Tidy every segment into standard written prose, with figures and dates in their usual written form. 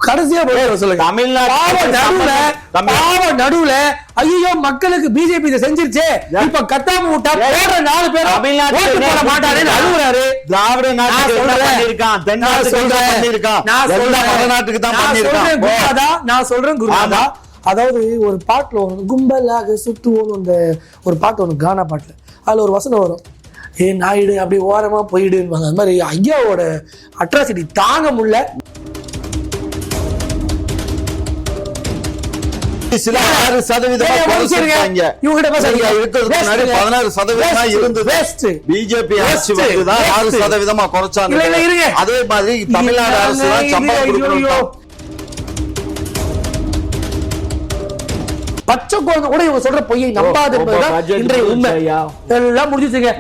கடைசியா சொல்லுங்க. நடுவுல ஐயோ மக்களுக்கு பிஜேபி இதை செஞ்சிருச்சு, இப்ப கத்தாம விட்டா வேற 4 பேர் தமிழ்நாட்டுல மாட்டாருன்னு அழுகுறாரு. திராவிட நாட்டுக்கு தான் பண்ணிருக்கான். நான் சொல்றேன் குருநாதா, அதாவது ஒரு பாட்டுல கும்பலாக சுத்துவோம், அந்த ஒரு பாட்டு ஒண்ணு கானா பாட்டுல, அதுல ஒரு வசனம் வரும், ஏ நாயுடு அப்படி ஓரமா போயிடுவாங்க. அது மாதிரி ஐயாவோட அட்ராசிட்டி தாங்க முடியல. சில 6% பிஜேபி ஆட்சி வந்துதான் 6% குறைச்சாங்க. அதே மாதிரி தமிழ்நாடு அரசு தான் சம்பளம் கொடுக்கணும். பச்சை குழந்தை கூட இவங்க சொல்ற பொய்யை நம்பாது என்பதுதான் இன்றைய உண்மை. எல்லாம் முடிஞ்சுச்சுங்க.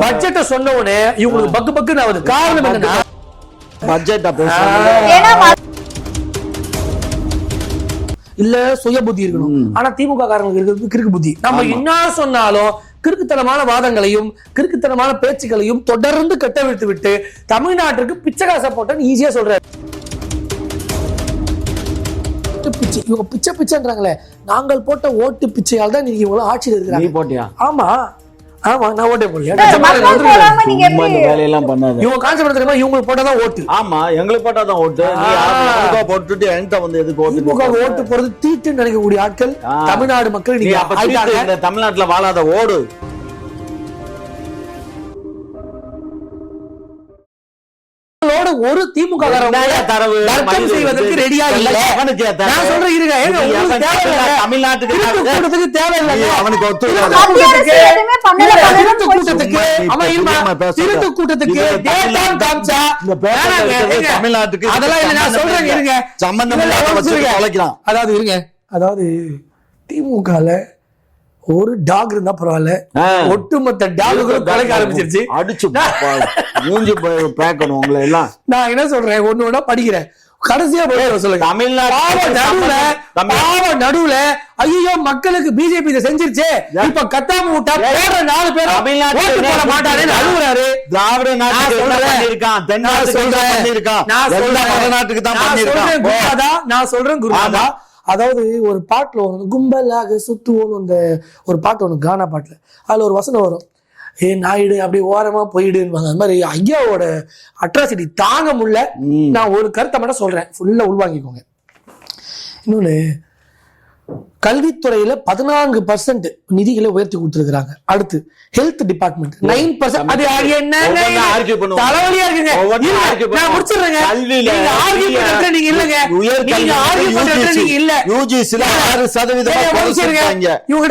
பட்ஜெட்டை சொன்ன உடனே இவங்களுக்கு பக்கு பக்குன்னு ஆகுது. காரணம் என்னன்னா பட்ஜெட் இல்ல சுய புத்தி இருக்கணும். ஆனா திமுக காரங்களுக்கு இருக்கிறது கிறுக்கு புத்தி. நம்ம என்ன சொன்னாலும் கிறுக்குத்தனமான வாதங்களையும் கிறுக்குத்தனமான பேச்சுக்களையும் தொடர்ந்து கட்டவிழ்த்து விட்டு தமிழ்நாட்டிற்கு பிச்சைக்காசை போட்டேன்னு ஈஸியா சொல்றாரு. பிச்சை இவங்க பிச்சை பிச்சைன்றாங்களே, நாங்கள் போட்ட ஓட்டு பிச்சையால் தான் நீங்க இவங்க ஆட்சியில் இருக்கிறாங்க. ஆமா ஆமா, நான் ஓட்டே போடல. வேலையெல்லாம் பண்ணாது. இவங்க கான்செப்ட் தெரியுமா, இவங்களுக்கு போட்டாதான் ஓட்டு. ஆமா, எங்களுக்கு போட்டாதான் ஓட்டு. போட்டுட்டு என்கிட்ட வந்து எதுக்கு ஓட்டு ஓட்டு போறது தீட்டுன்னு நினைக்கக்கூடிய ஆட்கள் தமிழ்நாடு மக்கள். நீங்க தமிழ்நாட்டுல வாழாத ஓடு. ஒரு திமுக செய்வதற்கு ரெடியா இல்ல. நான் சொல்றேன் இருங்க, தமிழ்நாட்டுக்கு தேவையில்லை. அவனுக்கு கூட்டத்துக்கு தமிழ்நாட்டுக்கு அதெல்லாம் நான் சொல்றேன் இருங்க, சம்பந்தம். அதாவது இருங்க, அதாவது திமுகல ஒரு டாக் இருந்தா பரவாயில்ல, ஒட்டுமொத்த டாகுகளும் கலக்க ஆரம்பிச்சிருச்சு. அடிச்சு மூஞ்சி பேக்கணும் உங்களை எல்லாம். நான் என்ன சொல்றேன், ஒண்ணு படிக்கிறேன். கடைசியா சொல்லுங்க, நடுவுல ஐயோ மக்களுக்கு பிஜேபி இதை செஞ்சிருச்சு, இப்ப கத்தாம விட்டா வேற 4 பேர் தமிழ்நாட்டுல மாட்டாருன்னு அழுகுறாரு. திராவிட நாட்டுக்கு தான் பண்ணிருக்கான். நான் சொல்றேன் குருநாதா, அதாவது ஒரு பாட்டுல கும்பலாக சுத்துவோம், அந்த ஒரு பாட்டு ஒண்ணு கானா பாட்டுல, அதுல ஒரு வசனம் வரும், ஏ நாயுடு அப்படி ஓரமா போயிடுவாங்க. அது மாதிரி ஐயாவோட அட்ராசிட்டி தாங்க முடியல. நான் ஒரு கருத்தை மட்டும் சொல்றேன், ஃபுல்லா உள்வாங்கிக்கோங்க. இன்னொன்னு, கல்வித்துறையில 14% நிதிகளை உயர்த்தி கொடுத்திருக்காங்க. அடுத்து ஹெல்த் டிபார்ட்மெண்ட் 9%. அது என்ன தலைவலியா இருக்குங்க. நான் முடிச்சிடுறேங்க. நீங்க இல்லங்க, நீங்க ஆர்கியூ பண்றீங்க. நீங்க இல்ல யூஜிசில 6% இவங்க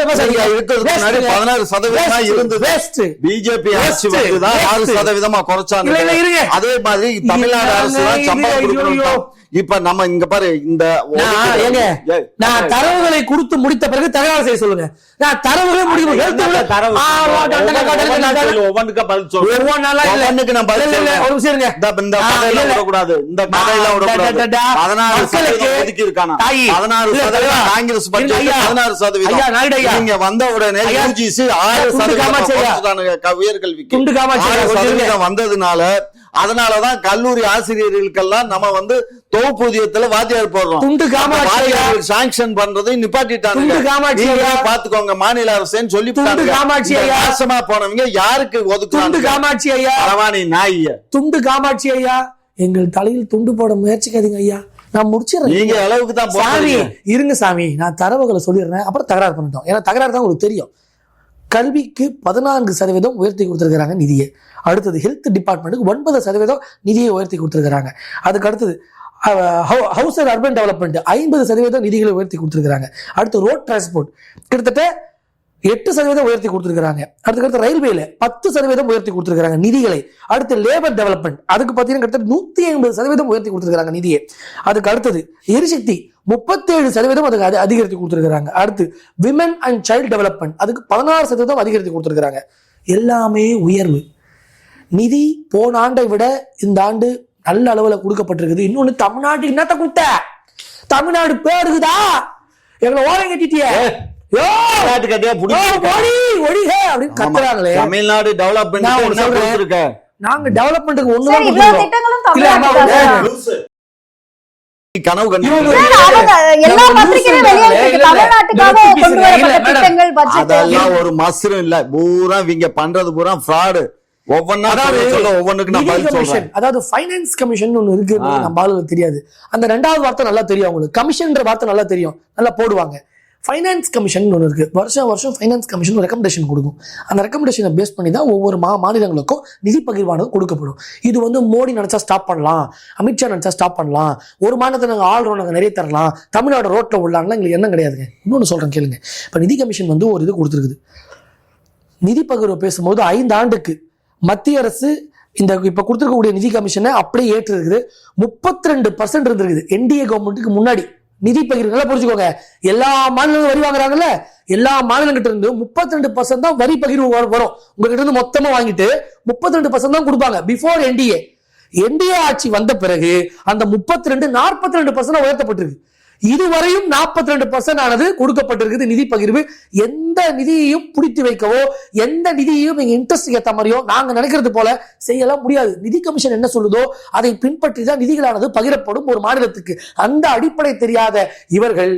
இருக்கிறது 16% இருந்தது. பிஜேபி ஆட்சி வந்துதான் 6% குறைச்சாங்க. அதே மாதிரி தமிழ்நாடு அரசு தான் சம்பளம் கொடுக்கணும். இப்ப நம்ம இங்க பாரு, இந்த நான் தரவுகளை கொடுத்து முடித்த பிறகு தகவல் செய்ய சொல்லுங்க. நான் தரவுகளே முடியும். காங்கிரஸ் 16% நீங்க வந்த உடனே உயர்கல்விக்கு வந்ததுனால, அதனாலதான் கல்லூரி ஆசிரியர்களுக்கெல்லாம் நம்ம வந்து தொகுப்பூதியத்துல வாத்தியார் போடுறோம். சாங்ஷன் பண்றதை நிப்பாட்டிட்டாங்க. பாத்துக்கோங்க, மாநில அரசுன்னு சொல்லி நாசமா போனவங்க யாருக்கு ஒதுக்குறாங்க? காமாட்சி ஐயா, அரவாணி நாய் துண்டு காமாட்சி ஐயா, எங்கள் தலையில் துண்டு போட முயற்சிக்காதீங்க ஐயா. நான் முடிச்சிடறேன். நீங்க அளவுக்கு தான் சாமி இருங்க சாமி, நான் தரவுகளை சொல்லிடுறேன், அப்புறம் தகராறு பண்ணிட்டோம். ஏன்னா தகராறு தான் உங்களுக்கு தெரியும். கல்விக்கு 14% உயர்த்தி கொடுத்திருக்கிறாங்க நிதியை. அடுத்தது ஹெல்த் டிபார்ட்மெண்ட்டுக்கு 9% நிதியை உயர்த்தி கொடுத்திருக்கிறாங்க. அதுக்கு அடுத்தது ஹவுஸ் அண்ட் அர்பன் டெவலப்மெண்ட் 50% நிதிகளை உயர்த்தி கொடுத்திருக்கிறாங்க. அடுத்து ரோட் டிரான்ஸ்போர்ட் கிட்டத்தட்ட 8% உயர்த்தி கொடுத்திருக்காங்க. அடுத்து ரயில்வேல 10% உயர்த்தி கொடுத்திருக்காங்க நிதிகளை. அடுத்து லேபர் டெவலப்மெண்ட் அதுக்கு பாத்தீங்கன்னா 150% உயர்த்தி கொடுத்திருக்காங்க நிதியை. அதுக்கு அடுத்தது எரிசக்தி 37% அதுக்கு அதிகரித்து கொடுத்திருக்காங்க. அடுத்து விமன் அண்ட் சைல்ட் டெவலப்மெண்ட் அதுக்கு 16% அதிகரித்து கொடுத்திருக்காங்க. எல்லாமே உயர்வு. நிதி போன ஆண்டை விட இந்த ஆண்டு நல்ல அளவுல கொடுக்கப்பட்டிருக்குது. இன்னொன்னு, தமிழ்நாட்டு என்னத்த கொடுத்த, தமிழ்நாடு பேருக்குதா, எங்களை ஓரம் கட்டிட்டியே, தமிழ்நாடு டெவலப்மெண்ட். நாங்க டெவலப்மெண்ட்டுக்கு ஒண்ணுதான் கனவு கண்டு அதெல்லாம் ஒரு மஸ்ரும் இல்ல, பூரா இவங்க பண்றது பூரா ஃப்ராடு. அதாவது ஃபைனான்ஸ் கமிஷன் ஒண்ணு இருக்கு, நம்ம ஆளுங்களுக்கு தெரியாது. அந்த ரெண்டாவது வார்த்தை நல்லா தெரியும் அவங்களுக்கு, கமிஷன்ற வார்த்தை நல்லா தெரியும், நல்லா போடுவாங்க. ஃபைனான்ஸ் கமிஷன் ஒன்று இருக்கு, வருஷம் ஃபைனான்ஸ் கமிஷன் ரெக்கமெண்டேஷன் கொடுக்கும். அந்த ரெக்கமெண்டேஷனை பேஸ் பண்ணி தான் ஒவ்வொரு மாநிலங்களுக்கும் நிதி பகிர்வானது கொடுக்கப்படும். இது வந்து மோடி நினைச்சா ஸ்டாப் பண்ணலாம், அமித்ஷா நினைச்சா ஸ்டாப் பண்ணலாம், ஒரு மாநிலத்தை நாங்கள் ஆள்றோம், நாங்கள் நிறைய தரலாம், தமிழ்நாடு ரோட்டில் உள்ளாங்கன்னா எங்களுக்கு என்ன கிடையாதுங்க. இன்னொன்று சொல்றேன் கேளுங்க. இப்போ நிதி கமிஷன் வந்து ஒரு இது கொடுத்துருக்குது. நிதி பகிர்வு பேசும்போது 5 ஆண்டுக்கு மத்திய அரசு இந்த இப்ப கொடுத்திருக்கக்கூடிய நிதி கமிஷனை அப்படியே ஏற்று இருக்குது. 32% இருந்திருக்குது என்டிஏ கவர்மெண்ட்டுக்கு முன்னாடி. நிதி பகிர்வு நல்லா புரிஞ்சுக்கோங்க, எல்லா மாநிலங்களும் வரி வாங்குறாங்கல்ல, எல்லா மாநிலங்கிட்ட இருந்து 32% தான் வரி பகிர்வு வரும். உங்ககிட்ட இருந்து மொத்தமா வாங்கிட்டு 32% தான் கொடுப்பாங்க. பிஃபோர் என்டிஏ ஆட்சி வந்த பிறகு அந்த 32 42% உயர்த்தப்பட்டிருக்கு. இதுவரையும் 42% ஆனது கொடுக்கப்பட்டிருக்குது நிதி பகிர்வு. எந்த நிதியையும் பிடித்து வைக்கவோ, எந்த நிதியையும் நீங்க இன்ட்ரெஸ்ட் ஏற்ற மாதிரியோ நாங்க நினைக்கிறது போல செய்யலாம் முடியாது. நிதி கமிஷன் என்ன சொல்லுதோ அதை பின்பற்றி தான் நிதிகளானது பகிரப்படும் ஒரு மாநிலத்துக்கு. அந்த அடிப்படை தெரியாத இவர்கள்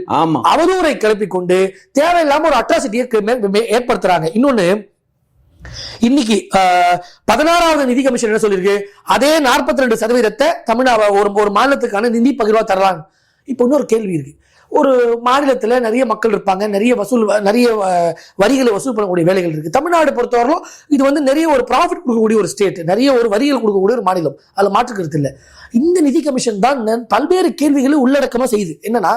அவதூறை கிளப்பிக் கொண்டு தேவையில்லாம ஒரு அட்ராசிட்டியை ஏற்படுத்துறாங்க. இன்னொன்னு, இன்னைக்கு 16வது நிதி கமிஷன் என்ன சொல்லிருக்கு, அதே 42% தமிழ்நாடு ஒரு மாநிலத்துக்கான நிதி பகிர்வா தரலாம். இப்போ இன்னொரு கேள்வி இருக்கு. ஒரு மாநிலத்தில் நிறைய மக்கள் இருப்பாங்க, நிறைய வரிகளை வசூல் பண்ணக்கூடிய வேலைகள் இருக்கு. தமிழ்நாடு பொறுத்தவரையிலும் இது வந்து நிறைய ஒரு ப்ராஃபிட் கொடுக்கக்கூடிய ஒரு ஸ்டேட், நிறைய ஒரு வரிகள் கொடுக்கக்கூடிய ஒரு மாநிலம், அதுல மாற்று கருத்து இல்லை. இந்த நிதி கமிஷன் தான் பல்வேறு கேள்விகளை உள்ளடக்கமா செய்யுது. என்னன்னா,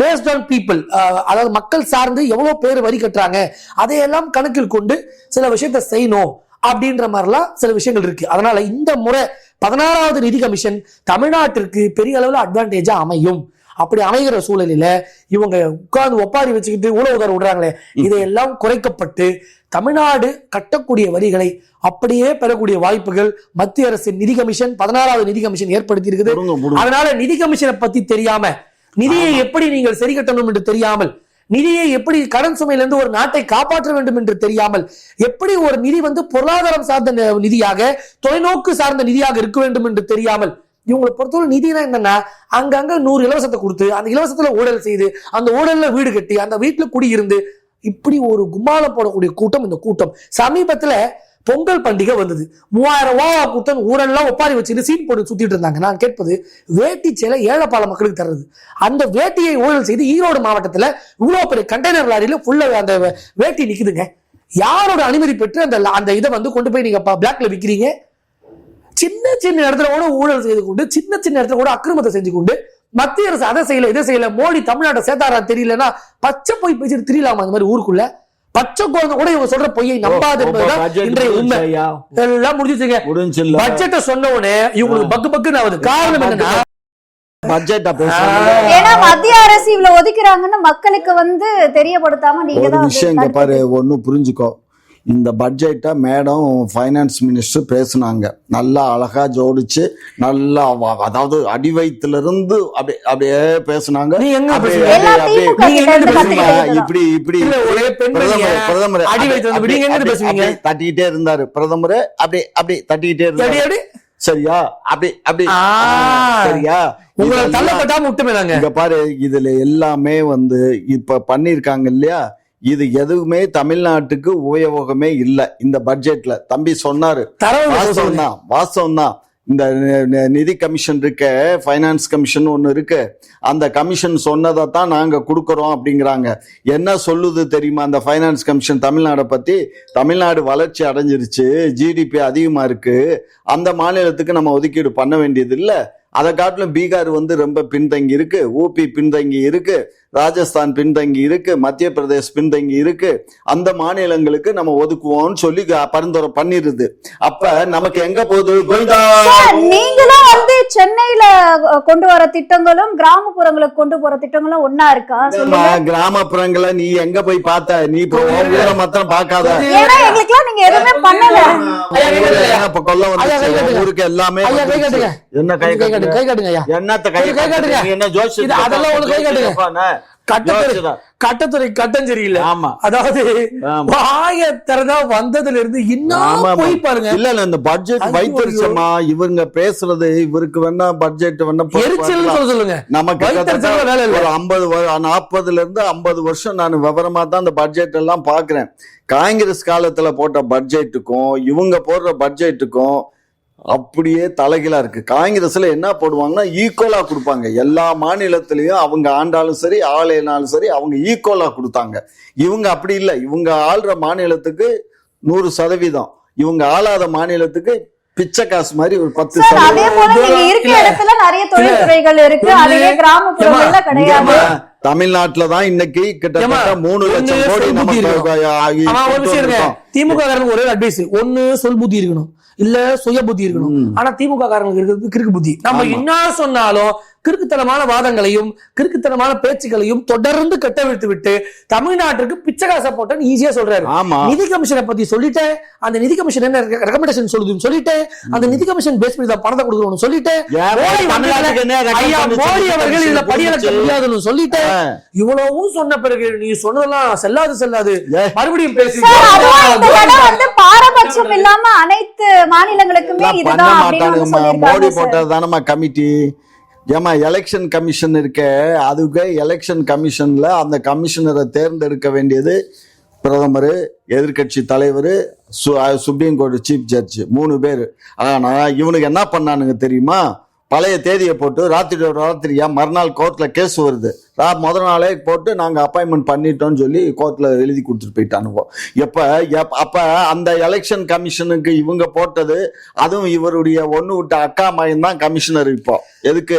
பேஸ்ட் ஆன் பீப்புள், அதாவது மக்கள் சார்ந்து எவ்வளவு பேர் வரி கட்டுறாங்க அதையெல்லாம் கணக்கில் கொண்டு சில விஷயத்தை செய்யணும் அப்படின்ற மாதிரிலாம் சில விஷயங்கள் இருக்கு. அதனால இந்த முறை 16வது நிதி கமிஷன் தமிழ்நாட்டிற்கு பெரிய அளவுல அட்வான்டேஜா அமையும். அப்படி அமைகிற சூழலில இவங்க உட்கார்ந்து ஒப்பாரி வச்சுக்கிட்டு உதவி விடுறாங்களே, இதையெல்லாம் குறைக்கப்பட்டு தமிழ்நாடு கட்டக்கூடிய வரிகளை அப்படியே பெறக்கூடிய வாய்ப்புகள் மத்திய அரசின் நிதி கமிஷன் 16வது நிதி கமிஷன் ஏற்படுத்தி இருக்குது. அதனால நிதி கமிஷனை பத்தி தெரியாம, நிதியை எப்படி நீங்கள் சரி கட்டணும் என்று தெரியாமல், நிதியை எப்படி கடன் சுமையிலிருந்து ஒரு நாட்டை காப்பாற்ற வேண்டும் என்று தெரியாமல், எப்படி ஒரு நிதி வந்து பொருளாதாரம் சார்ந்த நிதியாக, தொலைநோக்கு சார்ந்த நிதியாக இருக்க வேண்டும் என்று தெரியாமல், இவங்களை பொறுத்தவரை நிதினா என்னன்னா, அங்கங்க 100 இலவசத்தை கொடுத்து அந்த இலவசத்துல ஊழல் செய்து அந்த ஊழல்ல வீடு கட்டி அந்த வீட்டுல குடியிருந்து இப்படி ஒரு கும்மாளம் போடக்கூடிய கூட்டம் இந்த கூட்டம். சமீபத்துல பொங்கல் பண்டிகை வந்தது, 3000 ரூபா கொடுத்து ஊரெல்லாம் ஒப்பாரி வச்சுட்டு சீன் போட்டு சுத்திட்டு இருந்தாங்க. நான் கேட்பது, வேட்டி சேலை ஏழைப்பாள மக்களுக்கு தர்றது, அந்த வேட்டியை ஊழல் செய்து ஈரோடு மாவட்டத்துல இவ்வளவு பெரிய கண்டெய்னர் லாரியில ஃபுல்லா அந்த வேட்டி நிக்குதுங்க. யாரோட அனுமதி பெற்று அந்த இதை வந்து கொண்டு போய் நீங்க பிளாக்ல விற்கிறீங்க? சின்ன இடத்துல கூட ஊழல் செய்து கொண்டு, சின்ன இடத்துல கூட அக்கிரமத்தை செஞ்சு கொண்டு, மத்திய அரசு அதை செய்யல இதை செய்யல, மோடி தமிழ்நாட்டை சேர்த்தாரா தெரியலன்னா பச்சை போய் பேசிட்டு தெரியலாமா? அந்த மாதிரி ஊருக்குள்ள பச்சை குழந்தை கூட இவங்க சொல்ற பொய்யை நம்பாது என்பதுதான் இன்றைய உண்மை. எல்லாம் முடிஞ்சுச்சுங்க. பட்ஜெட்டை சொன்ன உடனே இவங்களுக்கு பக்கு பக்குன்னு ஆகுது. காரணம் என்னன்னா, ஏன்னா மத்திய அரசு இவ்வளவு ஒதுக்குறாங்கன்னு மக்களுக்கு வந்து தெரியப்படுத்தாம நீங்க தான் விஷயம் பாரு. ஒண்ணு புரிஞ்சுக்கோ, இந்த பட்ஜெட்டை மேடம் ஃபைனான்ஸ் மினிஸ்டர் பேசுனாங்க, நல்லா அழகா ஜோடிச்சு, நல்லா அதாவது அடி வயிற்றுல இருந்து அப்படியே பேசுனாங்க. இப்படி பிரதமர் தட்டிக்கிட்டே இருந்தாரு, பிரதமர் அப்படி தட்டிக்கிட்டே இருந்தாரு. சரியா? அப்படி சரியா? இங்க பாரு, இதுல எல்லாமே வந்து இப்ப பண்ணிருக்காங்க இல்லையா, இது எதுவுமே தமிழ்நாட்டுக்கு உபயோகமே இல்ல இந்த பட்ஜெட்ல. தம்பி சொன்னாரு, வாஸ்தவம் தான். இந்த நிதி கமிஷன் இருக்க, ஃபைனான்ஸ் கமிஷன் ஒண்ணு இருக்கு, அந்த கமிஷன் சொன்னதை தான் நாங்க கொடுக்கறோம் அப்படிங்கிறாங்க. என்ன சொல்லுது தெரியுமா அந்த ஃபைனான்ஸ் கமிஷன் தமிழ்நாடை பத்தி? தமிழ்நாடு வளர்ச்சி அடைஞ்சிருச்சு, ஜிடிபி அதிகமா இருக்கு, அந்த மாநிலத்துக்கு நம்ம ஒதுக்கீடு பண்ண வேண்டியது இல்ல, அதை காட்டிலும் பீகார் வந்து ரொம்ப பின்தங்கி இருக்கு, ஊபி பின்தங்கி இருக்கு, ராஜஸ்தான் பின்தங்கி இருக்கு, மத்திய பிரதேஷ் பின்தங்கி இருக்கு, அந்த மாநிலங்களுக்கு நம்ம ஒதுக்குவோம்னு சொல்லி பரிந்துரை பண்ணிருது. அப்ப நமக்கு எங்க போகுது? நீங்களும் வந்து சென்னையில கொண்டு வர திட்டங்களும் கிராமப்புறங்களுக்கு கொண்டு போற திட்டங்களும் ஒன்னா இருக்கா? கிராமப்புறங்களை நீ எங்க போய் பார்த்த? நீ மாத்திரம் பாக்காத, நீங்க எதுவுமே பண்ணல. கொல்ல வந்து ஊருக்கு எல்லாமே என்ன கை காட்டுங்க, என்னத்த கை காட்டுங்க, என்ன ஜோசி, அதெல்லாம் கை காட்டுங்க. கட்டத்துறை கட்டம் சரியில்லை. ஆமா. அதாவது ஆயத்தரதா வந்ததுல இருந்து இன்னும் போய் பாருங்க. இல்ல இந்த பட்ஜெட் வைத்தறிச்சமா இவங்க பேசுறது, இவருக்கு வேணா பட்ஜெட் வேணா எரிச்சல் சொல்லுங்க. நமக்கு ஒரு 40 இருந்து 50 வருஷம் நான் விவரமா தான் இந்த பட்ஜெட் எல்லாம் பாக்குறேன். காங்கிரஸ் காலத்துல போட்ட பட்ஜெட்டுக்கும் இவங்க போடுற பட்ஜெட்டுக்கும் அப்படியே தலைகீழா இருக்கு. காங்கிரஸ்ல என்ன போடுவாங்கன்னா ஈக்குவலா கொடுப்பாங்க. எல்லா மாநிலத்திலயும் அவங்க ஆண்டாலும் சரி ஆளுனாலும் சரி அவங்க ஈக்குவலா கொடுத்தாங்க. இவங்க அப்படி இல்லை. இவங்க ஆள்ற மாநிலத்துக்கு 100%, இவங்க ஆளாத மாநிலத்துக்கு பிச்சை காசு மாதிரி ஒரு 10%. அதே போல நீங்க இருக்க இடத்துல நிறைய தொழில்துறைகள் இருக்கு, அதுவே கிராமப்புறங்கள்ல கிடையாது. தமிழ்நாட்டுல தான் இன்னைக்கு கிட்டத்தட்ட 3 லட்சம் கோடி திமுக ஒரே அட்வைஸ், ஒண்ணு சொல் புத்தி இருக்கணும், இல்ல சுய புத்தி இருக்கணும். ஆனா திமுக காரங்களுக்கு இருக்கிறது கிறுக்கு புத்தி. நம்ம என்ன சொன்னாலும் கிறுக்குத்தனமான வாதங்களையும் கிறுக்குத்தனமான பேச்சுக்களையும் தொடர்ந்து கட்டவிழ்த்து விட்டு தமிழ்நாட்டுக்கு பிச்சை காசை போட்டேன்னு ஈஸியா சொல்றாரு. நிதி கமிஷனை பத்தி சொல்லிட்டேன், அந்த நிதி கமிஷன் என்ன ரெக்கமெண்டேஷன் சொல்லுதுன்னு சொல்லிட்டேன், அந்த நிதி கமிஷன் பேஸ் பண்ணி தான் பணத்தை கொடுக்கணும்னு சொல்லிட்டேன், ஐயா மோடி அவர்கள் இதுல படியெடுக்க முடியாதுன்னு சொல்லிட்டேன். இவ்வளவும் சொன்ன பிறகு நீ சொன்னதெல்லாம் செல்லாது மறுபடியும் பேசி பாரபட்சம் இல்லாம அனைத்து மாநிலங்களுக்குமே இதுதான் மோடி போட்டது தானமா கமிட்டி. ஏமா எலெக்ஷன் கமிஷன் இருக்க, அதுக்கு எலெக்ஷன் கமிஷன்ல அந்த கமிஷனரை தேர்ந்தெடுக்க வேண்டியது பிரதமர், எதிர்கட்சி தலைவர், சுப்ரீம் கோர்ட் சீஃப் ஜட்ஜ் 3 பேர். ஆனா இவனுக்கு என்ன பண்ணானுங்க தெரியுமா? பழைய தேதியை போட்டு ராத்திரியா மறுநாள் கோர்ட்ல கேஸ் வருது, முதல் நாளே போட்டு நாங்க அப்பாயின்மெண்ட் பண்ணிட்டோம்னு சொல்லி கோர்ட்ல எழுதி கொடுத்துட்டு போயிட்டானுங்க. அப்ப அந்த எலெக்ஷன் கமிஷனுக்கு இவங்க போட்டது, அதுவும் இவருடைய ஒண்ணு விட்ட அக்கா மகன் தான் கமிஷனர். இப்போ எதுக்கு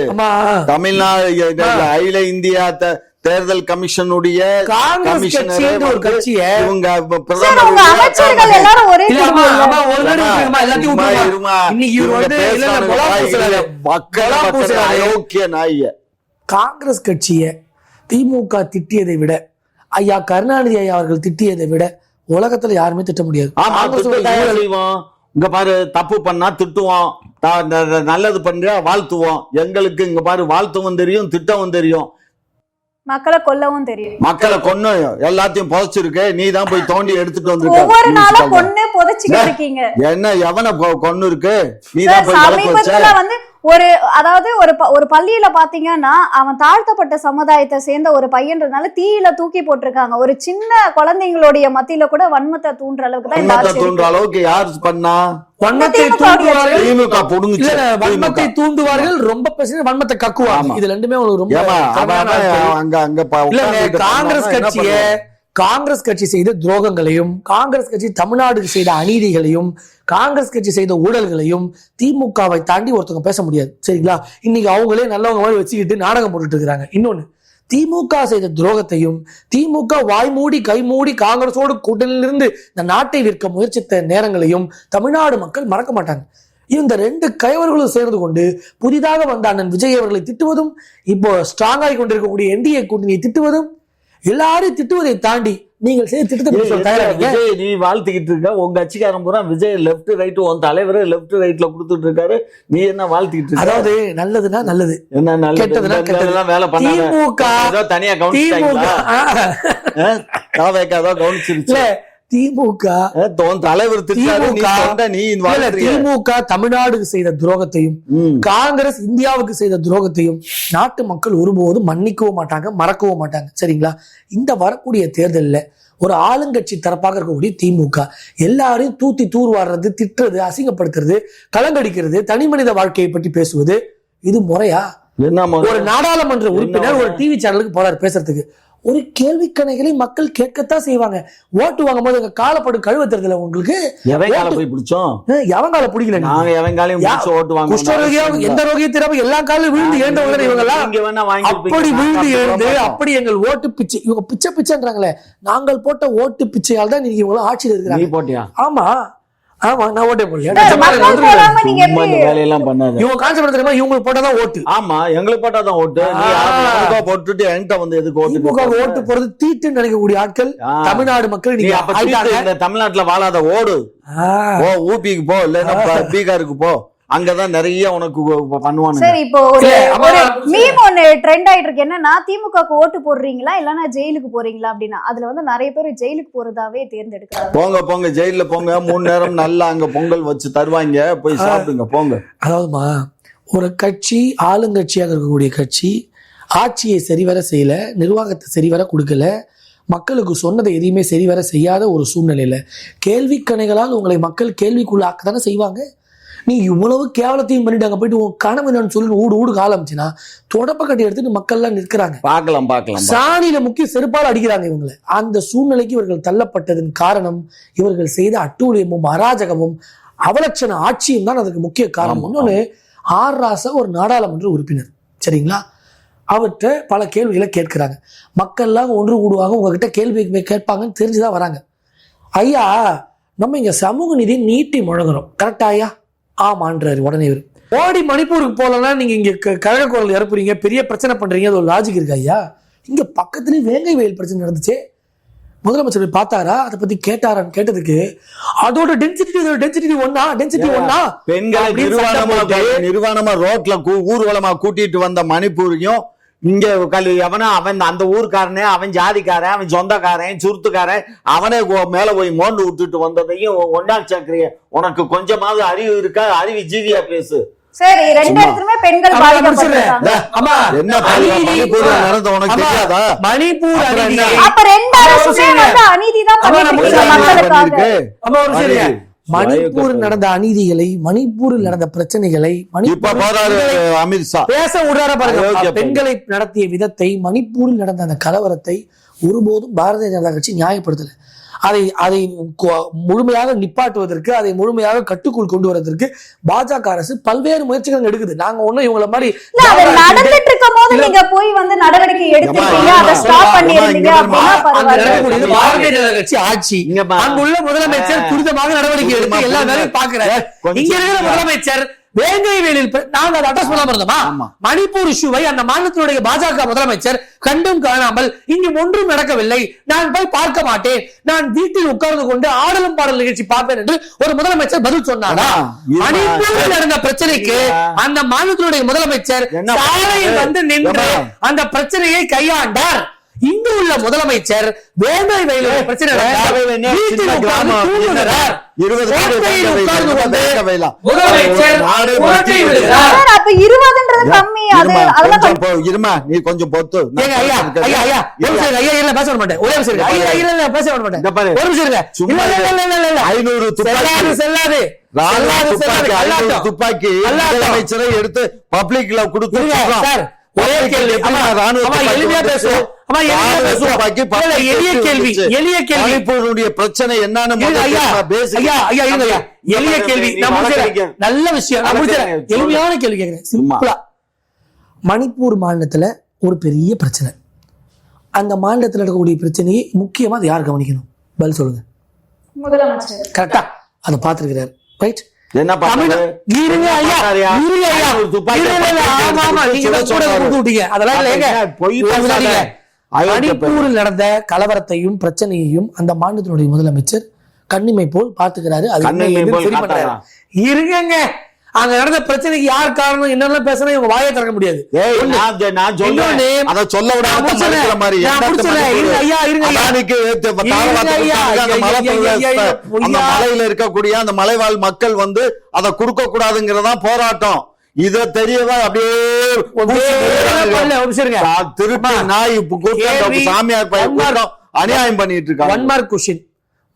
தமிழ்நாடு அகில இந்தியா தேர்தல் கமிஷனுடைய காங்கிரஸ் கட்சியை திமுக திட்டியதை விட ஐயா கருணாநிதி ஐயா அவர்கள் திட்டியதை விட உலகத்துல யாருமே திட்ட முடியாது. இங்க பாரு, தப்பு பண்ணா திட்டுவோம், நல்லது பண்ற வாழ்த்துவோம். எங்களுக்கு இங்க பாரு வாழ்த்தவும் தெரியும், திட்டவும் தெரியும், மக்களை கொல்லவும் தெரியும். மக்களை கொன்னு எல்லாத்தையும் புதைச்சிருக்க, நீ தான் போய் தோண்டி எடுத்துட்டு வந்து ஒவ்வொரு நாளும் கொன்னு புதைச்சிட்டு இருக்கீங்க. என்ன எவன கொன்னு இருக்கு? நீ தான் போய் சமீபத்துல வந்து ஒரு பள்ளியில பாத்தீங்கன்னா அவன் தாழ்த்தப்பட்ட சமுதாயத்தை சேர்ந்த ஒரு பையன்றதுனால தீயில தூக்கி போட்டிருக்காங்க. ஒரு சின்ன குழந்தைங்களுடைய மத்தியில கூட வன்மத்தை தூண்டுற அளவுக்கு தான் தூண்டுற அளவுக்கு யார் பண்ணா? வன்மத்தை தூண்டுவார்கள், ரொம்ப பேசி வன்மத்தை கக்குவாங்க. இது ரெண்டுமே ரொம்ப காங்கிரஸ் கட்சி செய்த துரோகங்களையும், காங்கிரஸ் கட்சி தமிழ்நாடுக்கு செய்த அநீதிகளையும், காங்கிரஸ் கட்சி செய்த ஊழல்களையும் திமுகவை தாண்டி ஒருத்தவங்க பேச முடியாது. சரிங்களா? இன்னைக்கு அவங்களே நல்லவங்க மாதிரி வச்சுக்கிட்டு நாடகம் போட்டுட்டு இருக்கிறாங்க. இன்னொன்னு, திமுக செய்த துரோகத்தையும், திமுக வாய்மூடி கைமூடி காங்கிரஸோடு கூட்டணியிலிருந்து இந்த நாட்டை விற்க முயற்சித்த நேரங்களையும் தமிழ்நாடு மக்கள் மறக்க மாட்டாங்க. இந்த 2 கயவர்களும் சேர்ந்து கொண்டு புதிதாக வந்த அண்ணன் விஜய் அவர்களை திட்டுவதும், இப்போ ஸ்ட்ராங் ஆகி கொண்டிருக்கக்கூடிய என்டிஏ கூட்டணியை திட்டுவதும், எல்லாரும் திட்டுவதை தாண்டி நீங்கள் செய்த திட்டத்தை நீ வாழ்த்துக்கிட்டு இருக்க. உங்க கட்சிக்காரன் பூரா விஜய் லெப்ட் ரைட், உன் தலைவர் லெப்ட் ரைட்ல கொடுத்துட்டு இருக்காரு, நீ என்ன வாழ்த்துக்கிட்டு இருக்க? அதாவது நல்லதுன்னா நல்லது, என்ன நல்லது, கெட்டதுன்னா கெட்டதுலாம் வேலை பண்ணாங்க. தனியா கவனிச்சிட்டாங்களா? கவனிச்சிருச்சு திமுக தலைவர் திமுக தமிழ்நாடுக்கு செய்த துரோகத்தையும், காங்கிரஸ் இந்தியாவுக்கு செய்த துரோகத்தையும் நாட்டு மக்கள் ஒருபோதும் மன்னிக்கவும் மாட்டாங்க, மறக்கவும் மாட்டாங்க. சரிங்களா? இந்த வரக்கூடிய தேர்தலில் ஒரு ஆளுங்கட்சி தரப்பாக இருக்கக்கூடிய திமுக எல்லாரையும் தூர்வாடுறது, திட்டுறது, அசிங்கப்படுத்துறது, கலங்கடிக்கிறது, தனி மனித வாழ்க்கையை பற்றி பேசுவது, இது முறையா? ஒரு நாடாளுமன்ற உறுப்பினர் ஒரு டிவி சேனலுக்கு போறாரு பேசுறதுக்கு, ஒரு கேள்வி கணைகளை மக்கள் கேட்கத்தான் செய்வாங்க. ஓட்டு வாங்கும் போது காலப்படு கழுவ தெரியுதுல உங்களுக்கு? எவங்கால பிடிக்கல, எந்த ரோகியம் தெரியாம எல்லா காலம் விழுந்து ஏண்டவங்க இவங்க எல்லாம் அப்படி விழுந்து எழுந்து அப்படி எங்கள் ஓட்டு பிச்சை, இவங்க பிச்சை பிச்சைன்றாங்களே, நாங்கள் போட்ட ஓட்டு பிச்சையால் தான் நீங்க இவங்க ஆட்சியில் இருக்கிறாங்க. ஆமா ஆமா, நான் ஓட்டே போடல. இவங்க கான்செப்ட் தெரியுமா? இவங்களுக்கு போட்டாதான் ஓட்டு. ஆமா, எங்களுக்கு போட்டாதான் ஓட்டு. போட்டுட்டு என்கிட்ட வந்து எதுக்கு ஓட்டு போறது தீட்டுன்னு நினைக்கக்கூடிய ஆட்கள் தமிழ்நாடு மக்கள். நீங்க தமிழ்நாட்டுல வாழாத ஓடு, ஊபிக்கு போ, இல்லன்னா பீகாருக்கு போ, அங்கதான் நிறைய உனக்கு பண்ணுவானுங்க. சரி, இப்போ ஒரு மீம் ஒண்ணு ட்ரெண்ட் ஆயிட்டு இருக்கு. என்னன்னா, திமுகக்கு ஓட்டு போடுறீங்களா இல்லன்னா ஜெயிலுக்கு போறீங்களா அப்படின்னா, அதுல வந்து நிறைய பேர் ஜெயிலுக்கு போறதாவே தேர்ந்தெடுக்கிறாங்க. போங்க ஜெயில போங்க, 3 நேரம் நல்லா அங்க பொங்கல் வச்சு தருவாங்க, போய் சாப்பிடுங்க போங்க. அதாவதுமா, ஒரு கட்சி ஆளுங்கட்சியாக இருக்கக்கூடிய கட்சி ஆட்சியை சரிவர செய்யல, நிர்வாகத்தை சரிவர கொடுக்கல, மக்களுக்கு சொன்னதை எதையுமே சரிவர செய்யாத ஒரு சூழ்நிலையில கேள்விக்கணைகளால் உங்களை மக்கள் கேள்விக்குள்ளாக்கத்தானே செய்வாங்க. நீ இவ்வளவு கேவலத்தையும் பண்ணிட்டு அங்க போயிட்டு உன் கனவு என்னன்னு சொல்லி ஊடு ஆரம்பிச்சுன்னா தொடப்ப கட்டி எடுத்துட்டு மக்கள்லாம் நிற்கிறாங்க. பார்க்கலாம் சாணியில முக்கிய செருப்பால் அடிக்கிறாங்க இவங்களை. அந்த சூழ்நிலைக்கு இவர்கள் தள்ளப்பட்டதன் காரணம் இவர்கள் செய்த அட்டூழியமும் அராஜகமும் அவலட்சண ஆட்சியும் தான் அதுக்கு முக்கிய காரணம். இன்னொன்னு, ஆர் ராசா ஒரு நாடாளுமன்ற உறுப்பினர், சரிங்களா? அவர்கிட்ட பல கேள்விகளை கேட்கிறாங்க. மக்கள்லாம் ஒன்று கூடுவாங்க, உங்ககிட்ட கேள்வி கேட்பாங்கன்னு தெரிஞ்சுதான் வராங்க. ஐயா, நம்ம இங்க சமூக நிதி நீட்டி முழங்குறோம், கரெக்டா ஐயா? ஆமான்றாரு உடனே இவர். மோடி மணிப்பூருக்கு போலன்னா நீங்க இங்க கழக குரல் இறப்புறீங்க, பெரிய பிரச்சனை பண்றீங்க, அது ஒரு லாஜிக் இருக்கு ஐயா. இங்க பக்கத்துலயே வேங்கை வயல் பிரச்சனை நடந்துச்சு, முதலமைச்சர் பார்த்தாரா, அதை பத்தி கேட்டாரான்னு கேட்டதுக்கு அதோட டென்சிட்டி ஒன்னா பெண்களை நிர்வாணமா ரோட்ல ஊர்வலமா கூட்டிட்டு வந்த மணிப்பூரையும் இங்க அவன் அந்த ஊருக்காரனே, அவன் ஜாதிக்காரன், அவன் சொந்தக்காரன், சுருத்துக்காரன், அவனே மேல போய் மோண்டு விட்டுட்டு வந்ததையும் ஒன்னா சேர்க்கிறிய. உனக்கு கொஞ்சமாவது அறிவு இருக்கா? அறிவு ஜீவியா பேசு. சரி, ரெண்டு இடத்துலயுமே பெண்கள் பாதிக்கப்பட்டிருக்காங்க. நடந்த உனக்கு தெரியாதா? மணிப்பூர் அப்ப ரெண்டு அரசுமே வந்து அநீதிதான் மக்களுக்காக. மணிப்பூர் நடந்த அநீதிகளை, மணிப்பூரில் நடந்த பிரச்சனைகளை அமித்ஷா பேச விடுறார பாருங்க. பெண்களை நடத்திய விதத்தை, மணிப்பூரில் நடந்த அந்த கலவரத்தை ஒருபோதும் பாரதிய ஜனதா கட்சி நியாயப்படுத்தல. அதை முழுமையாக நிப்பாட்டுவதற்கு, அதை முழுமையாக கட்டுக்குள் கொண்டு வருவதற்கு பாஜக அரசு பல்வேறு முயற்சிகள் எடுக்குது. நாங்க ஒண்ணும் இவங்களை மாதிரி நடந்துட்டு இருக்கும் போது நீங்க போய் வந்து நடவடிக்கை எடுத்துட்டீங்க, அதை ஸ்டாப் பண்ணிருந்தீங்க அப்படின்னா பாரதிய ஜனதா கட்சி ஆட்சி, அங்குள்ள முதலமைச்சர் துரிதமாக நடவடிக்கை எடுத்து எல்லா வேலையும் பாக்குறாரு. இங்க இருக்கிற முதலமைச்சர் வேங்கை வேலில் நாங்க அதை அட்ரஸ் பண்ணாம இருந்தோமா? மணிப்பூர் இஷ்யூவை அந்த மாநிலத்தினுடைய பாஜக முதலமைச்சர் கண்டும் காணாமல் இங்கு ஒன்றும் நடக்கவில்லை, நான் போய் பார்க்க மாட்டேன், நான் வீட்டில் உட்கார்ந்து கொண்டு ஆடலும் பாடல் நிகழ்ச்சி பார்ப்பேன் என்று ஒரு முதலமைச்சர் பதில் சொன்னாரா? மணிப்பூரில் நடந்த பிரச்சனைக்கு அந்த மாநிலத்தினுடைய முதலமைச்சர் சாலையில் வந்து நின்று அந்த பிரச்சனையை கையாண்டார். இங்கு உள்ள முதலமைச்சர் வேங்கை வயலுடைய பிரச்சனை நீ கொஞ்சம் பொறுத்து பேச மாட்டேன். ஒரே பேச மாட்டேன். துப்பாக்கி அமைச்சரை எடுத்து பப்ளிக்ல கொடுத்து ஒரே கேள்வி, எளிமையா பேசுவோம். எளிய கேள்வி பிரச்சனை என்னன்னு எளிய கேள்வி, நல்ல விஷயம், எளிமையான கேள்வி கேட்கிறேன். சிம்பிளா, மணிப்பூர் மாநிலத்துல ஒரு பெரிய பிரச்சனை, அந்த மாநிலத்தில் இருக்கக்கூடிய பிரச்சனையை முக்கியமா அதை யார் கவனிக்கணும்? பதில் சொல்லுங்க. முதலமைச்சர். கரெக்டா அதை பார்த்திருக்கிறார், ரைட்? மணிப்பூரில் நடந்த கலவரத்தையும் பிரச்சனையையும் அந்த மாநிலத்தினுடைய முதலமைச்சர் கண்ணிமை போல் பாத்துக்கிறாரு. இருங்க, அங்க நடந்த பிரச்சனைக்கு யார் காரணம் என்னெல்லாம் பேசுனா இவங்க வாயை திறக்க முடியாது. மலையில இருக்கக்கூடிய அந்த மலைவாழ் மக்கள் வந்து அதை கொடுக்க கூடாதுங்கிறதா போராட்டம். இத தெரியவா அப்படியே திருப்பி நாய் சாமியார் அநியாயம் பண்ணிட்டு இருக்காங்க.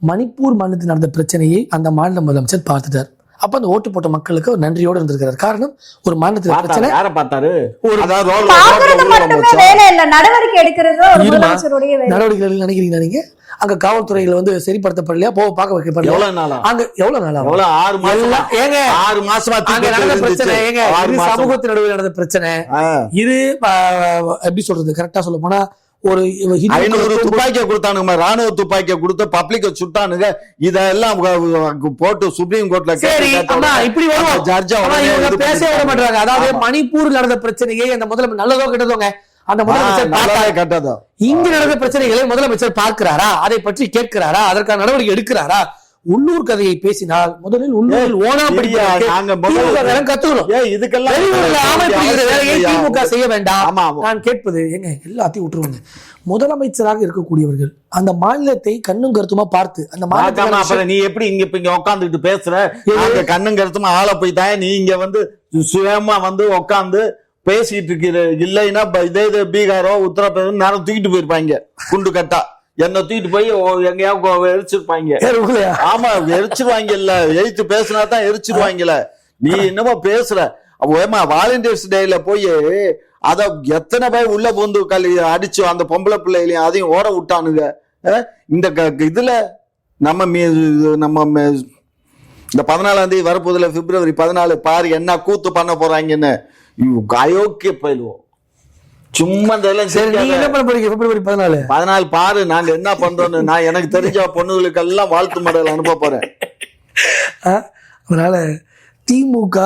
மணிப்பூர் மாநிலத்தில் நடந்த பிரச்சனையை அந்த மாநில முதலமைச்சர் பார்த்துட்டார். அப்ப அந்த ஓட்டு போட்ட மக்களுக்கு ஒரு நன்றியோடு இருந்திருக்கிறார். காரணம், ஒரு மாநிலத்தில் பிரச்சனை யார பார்த்தாரு? நடவடிக்கை நினைக்கிறீங்க நீங்க? அங்க காவல்துறைகள் வந்து சரிப்படுத்தப்படலையா? பார்க்க வைக்கப்படல. அங்க எவ்வளவு நாளா? 6 மாசமா நடந்த பிரச்சனை. சமூகத்தின் நடுவில் நடந்த பிரச்சனை இது. எப்படி சொல்றது, கரெக்டா சொல்ல போனா ஒரு 500 துப்பாக்கியை கொடுத்தானுங்க, ராணுவ துப்பாக்கியை கொடுத்து பப்ளிக்க சுட்டானுங்க. இதெல்லாம் போட்டு சுப்ரீம் கோர்ட்ல இப்படி பேச விட மாட்டாங்க. அதாவது மணிப்பூர் நடந்த பிரச்சனையை அந்த முதலமைச்சர் நல்லதோ கெட்டதோங்க, அந்த முதலமைச்சர் கெட்டதோ இங்கு நடந்த பிரச்சனைகளை முதலமைச்சர் பார்க்கிறாரா? அதை பற்றி கேட்கிறாரா? அதற்கான நடவடிக்கை எடுக்கிறாரா? உள்ளூர் கதையை பேசினால் முதலில் உள்ளூரில் ஓனாம் கத்துக்கணும். திமுக செய்ய வேண்டாம். நான் கேட்பது எங்க எல்லாத்தையும் விட்டுருவாங்க. முதலமைச்சராக இருக்கக்கூடியவர்கள் அந்த மாநிலத்தை கண்ணும் கருத்துமா பார்த்து அந்த மாநிலத்தை நீ எப்படி இங்க உட்காந்துட்டு பேசுற? கண்ணும் கருத்துமா ஆள போய் தான் நீ இங்க வந்து சுயமா வந்து உட்காந்து பேசிட்டு இருக்கிற. இல்லைன்னா இதே பீகாரோ உத்தரப்பிரதேசம் நேரம் தூக்கிட்டு போயிருப்பாங்க குண்டு கட்டா. என்ன தூக்கிட்டு போய் எங்கேயாவது எரிச்சிருப்பாங்க. ஆமா எரிச்சிருவாங்க. இல்ல எழுத்து பேசினா தான் எரிச்சிருவாங்கல்ல. நீ என்னமோ பேசுற. ஏமா வாலண்டியர்ஸ் டேல போய் அத எத்தனை பேர் உள்ள பூந்து அடிச்சு அந்த பொம்பளை பிள்ளைகளையும் அதையும் ஓட விட்டானுங்க. இந்த இதுல நம்ம இந்த 14ஆம் தேதி வரப்போதுல பிப்ரவரி 14 பாரு என்ன கூத்து பண்ண போறாங்கன்னு. அயோக்கிய பயிலுவோம் சும்மா பிப்ரவரி 14 பாரு நாங்க என்ன பண்றோம்னு. நான் எனக்கு தெரிஞ்ச பொண்ணுகளுக்கு எல்லாம் வாழ்த்து மடல் அனுப்ப போறேன். அதனால திமுக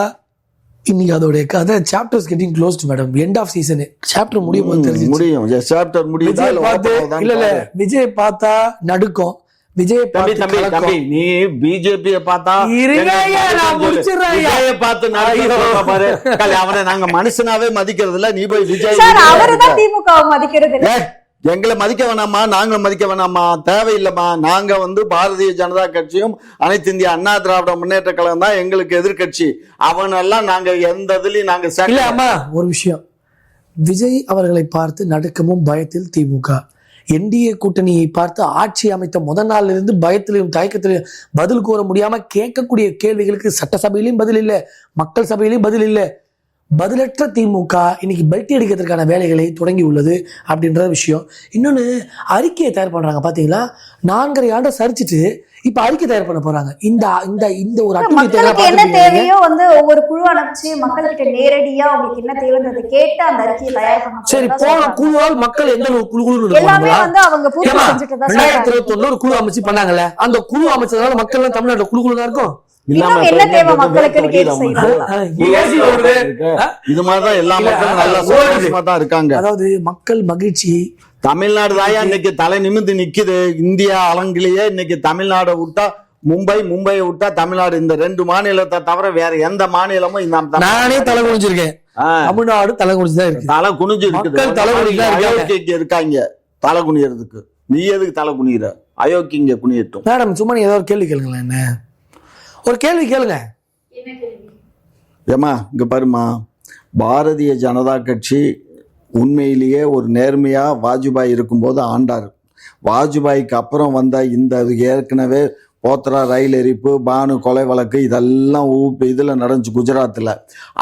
இன்னைக்கு அதோட கதை chapters getting closed madam. End of season chapter முடியும். சாப்டர் முடியும். இல்ல விஜய் பார்த்தா நடுக்கும். விஜய் தம்பி நீ பிஜேபியை பார்த்தா அவனை நாங்க மனுஷனாவே மதிக்கிறது இல்ல. நீ போய் விஜய் எங்களை மதிக்க வேணாமா? நாங்க மதிக்க வேணாமா? தேவையில்லைமா. நாங்க வந்து பாரதிய ஜனதா கட்சியும் அனைத்து இந்திய அண்ணா திராவிட முன்னேற்ற கழகம் தான் எங்களுக்கு எதிர்கட்சி. அவனெல்லாம் நாங்க எந்த இதுலயும் நாங்க ஒரு விஷயம். விஜய் அவர்களை பார்த்து நடுக்கமும் பயத்தில் திமுக. என்டிஏ கூட்டணியை பார்த்து ஆட்சி அமைத்த முதல் நாளில் இருந்து பயத்திலும் தயக்கத்திலும் பதில் கூற முடியாம கேட்கக்கூடிய கேள்விகளுக்கு சட்டசபையிலும் பதில் இல்லை, மக்கள் சபையிலும் பதில் இல்லை. பதிலற்ற திமுக இன்னைக்கு பெல்ட் அடிக்கிறதுக்கான வேலைகளை தொடங்கி உள்ளது அப்படின்ற விஷயம். இன்னொன்னு அறிக்கையை தயார் பண்றாங்க பாத்தீங்களா. 4.5 ஆண்டை சரிச்சிட்டு இப்ப அறிக்கை தயார் பண்ண போறாங்க. இந்த இந்த இந்த ஒரு மக்களுக்கு என்ன தேவையோ வந்து ஒவ்வொரு குழு அனுப்பிச்சு மக்கள்கிட்ட நேரடியா அவங்களுக்கு என்ன தேவைன்றதை கேட்டு அந்த அறிக்கையை தயார் பண்ண. சரி, போன குழுவால் மக்கள் எந்த குழு எல்லாமே வந்து அவங்க பூர்த்தி செஞ்சுட்டு தான் 2021 ஒரு குழு அமைச்சு பண்ணாங்கல்ல. அந்த குழு அமைச்சதால மக்கள் எல்லாம் தமிழ்நாட்டுல குழு தான் இருக்கும். என்ன தேவை மக்களுக்கு இது மாதிரிதான் எல்லா மக்களும் நல்லா சந்தோஷமா தான் இருக்காங்க. அதாவது மக்கள் மகிழ்ச்சி. தமிழ்நாடு தாயா இன்னைக்கு தலை நிமிந்து நிக்குது. இந்தியா அலங்கிலேயே இன்னைக்கு தமிழ்நாடு விட்டா மும்பையை விட்டா தமிழ்நாடு, இந்த 2 மாநிலத்தை தவிர வேற எந்த மாநிலமும் நானே தலை குனிஞ்சிருக்கேன். தமிழ்நாடு தலை குனிஞ்சுதான் இருக்கு. தலை குனிஞ்சு இருக்கு. இருக்காங்க தலை குனியறதுக்கு. நீ எதுக்கு தலை குனிகிற? அயோக்கிய இங்க குனியட்டும். மேடம் சும்மா நீ ஏதாவது கேள்வி கேளுங்களேன். என்ன ஒரு கேள்வி கேளுங்க. ஏமா இங்க பாருமா, பாரதிய ஜனதா கட்சி உண்மையிலேயே ஒரு நேர்மையா வாஜ்பாய் இருக்கும்போது ஆண்டார். வாஜ்பாய்க்கு அப்புறம் வந்த இந்த ஏற்கனவே போத்ரா ரயில் எரிப்பு, பானு கொலை வழக்கு இதெல்லாம் இதுல நடந்துச்சு குஜராத்தில்.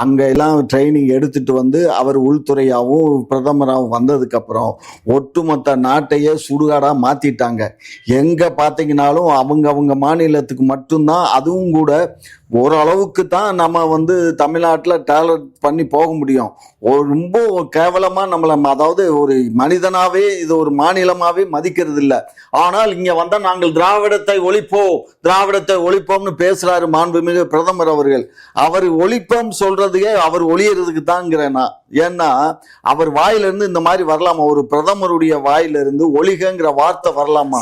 அங்க எல்லாம் ட்ரைனிங் எடுத்துட்டு வந்து அவர் உள்துறையாகவும் பிரதமராகவும் வந்ததுக்கு அப்புறம் ஒட்டுமொத்த நாட்டையே சுடுகாடா மாத்திட்டாங்க. எங்க பாத்தீங்கன்னாலும் அவங்க மாநிலத்துக்கு மட்டும்தான், அதுவும் கூட ஓரளவுக்கு தான் நம்ம வந்து தமிழ்நாட்டில் டேலண்ட் பண்ணி போக முடியும். ரொம்ப கேவலமா நம்மளை, அதாவது ஒரு மனிதனாவே இது ஒரு மாநிலமாவே மதிக்கிறது இல்லை. ஆனால் இங்க வந்தா நாங்கள் திராவிடத்தை ஒழிப்போம்னு பேசுறாரு மாண்புமிகு பிரதமர் அவர்கள். அவர் ஒழிப்போம் சொல்றதுக்கே அவர் ஒளியறதுக்கு தாங்கிறேன்னா. ஏன்னா அவர் வாயிலிருந்து இந்த மாதிரி வரலாமா? ஒரு பிரதமருடைய வாயிலிருந்து ஒளிகங்கிற வார்த்தை வரலாமா?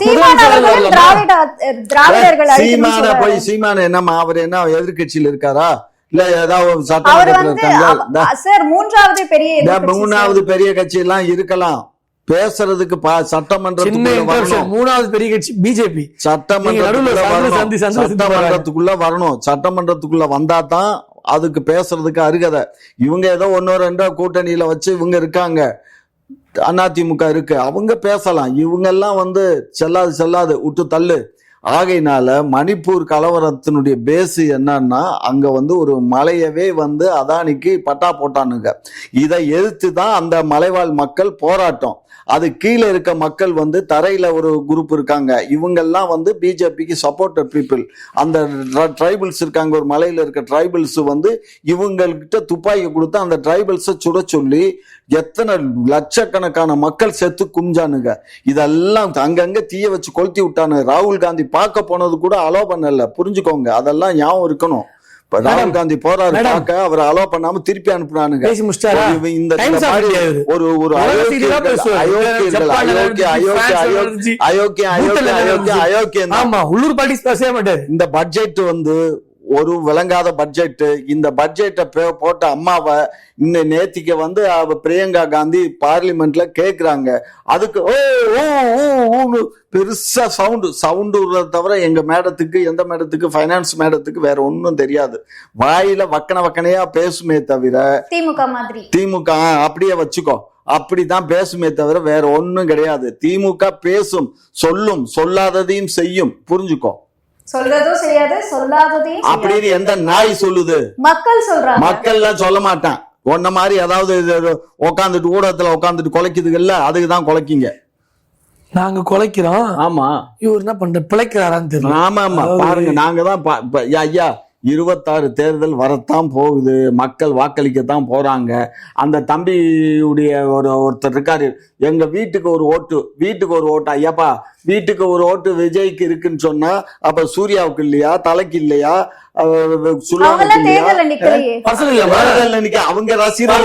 சீமான என்னமா அவர் என்ன எதிர்கட்சியில் இருக்காரா? இல்ல ஏதாவது சட்டமன்றத்தில் இருக்காங்க? மூணாவது பெரிய கட்சி எல்லாம் இருக்கலாம். பேசுறதுக்கு சட்டமன்றத்துக்குள்ள 3வது பெரிய கட்சி பிஜேபி. சட்டமன்றத்துக்குள்ள வரணும். சட்டமன்றத்துக்குள்ள வந்தா தான் அதுக்கு பேசுறதுக்கு அருகதை. இவங்க ஏதோ 1-2 கூட்டணியில வச்சு இவங்க இருக்காங்க. அதிமுக இருக்கு, அவங்க பேசலாம். இவங்க எல்லாம் வந்து செல்லாது விட்டு தள்ளு. ஆகையினால மணிப்பூர் கலவரத்தினுடைய பேஸ் என்னன்னா, அங்க வந்து ஒரு மலையவே வந்து அதானிக்கு பட்டா போட்டானுங்க. இதை எதிர்த்து தான் அந்த மலைவாழ் மக்கள் போராட்டம். அது கீழே இருக்க மக்கள் வந்து தரையில ஒரு குரூப் இருக்காங்க. இவங்கெல்லாம் வந்து பிஜேபிக்கு சப்போர்ட்டர் பீப்புள். அந்த ட்ரைபிள்ஸ் இருக்காங்க, ஒரு மலையில இருக்க ட்ரைபிள்ஸ் வந்து இவங்ககிட்ட துப்பாக்கி கொடுத்து அந்த ட்ரைபிள்ஸை சுட சொல்லி எத்தனை லட்சக்கணக்கான மக்கள் செத்து குஞ்சானுங்க. இதெல்லாம் அங்கங்க தீய வச்சு கொளுத்தி விட்டானு. ராகுல் காந்தி பார்க்க போனது கூட அலோ பண்ணல. புரிஞ்சுக்கோங்க, அதெல்லாம் ஞாபகம் இருக்கணும். ராகுல் காந்தி போறாரு பார்க்க, அவர் அலோ பண்ணாம திருப்பி அனுப்புனானுங்க. இந்த ஒரு ஒரு உள்ளூர் பாலிடிக்ஸ் பேசவே மாட்டாரு. இந்த பட்ஜெட் வந்து ஒரு விளங்காத பட்ஜெட். இந்த பட்ஜெட்டை போட்ட அம்மாவை நேத்திக்கு வந்து பிரியங்கா காந்தி பார்லிமெண்ட்ல கேக்குறாங்க. அதுக்கு பெருசா சவுண்ட் விடுறத தவிர எங்க மேடத்துக்கு, எந்த மேடத்துக்கு, பைனான்ஸ் மேடத்துக்கு வேற ஒன்னும் தெரியாது. வாயில வக்கனையா பேசுமே தவிர திமுக அப்படியே வச்சுக்கோ, அப்படிதான் பேசுமே தவிர வேற ஒன்னும் கிடையாது. திமுக பேசும், சொல்லும், சொல்லாததையும் செய்யும், புரிஞ்சுக்கோ. சொல்றதும் செய்யாது, சொல்லாததையும் அப்படின்னு எந்த நாய் சொல்லுது? மக்கள் சொல்றாங்க. மக்கள்லாம் சொல்ல மாட்டான். ஒன்ன மாதிரி அதாவது உட்காந்துட்டு ஊடகத்துல உட்காந்துட்டு குலைக்குதுல்ல, அதுக்குதான் குலைக்கிங்க. நாங்க குலைக்கிறோம். ஆமா, இவர் என்ன பண்ற, பிழைக்கிறாரான்னு தெரியல. ஆமா ஆமா, பாருங்க, நாங்க தான் ஐயா 26 தேர்தல் வரத்தான் போகுது, மக்கள் வாக்களிக்கத்தான் போறாங்க. அந்த தம்பியுடைய ஒருத்தர் இருக்காரு, எங்க வீட்டுக்கு ஒரு ஓட்டு, ஐயாப்பா வீட்டுக்கு ஒரு ஓட்டு விஜய்க்கு இருக்குன்னு சொன்னா அப்ப சூர்யாவுக்கு இல்லையா, தலைக்கு இல்லையா, அவங்க ரசீதர்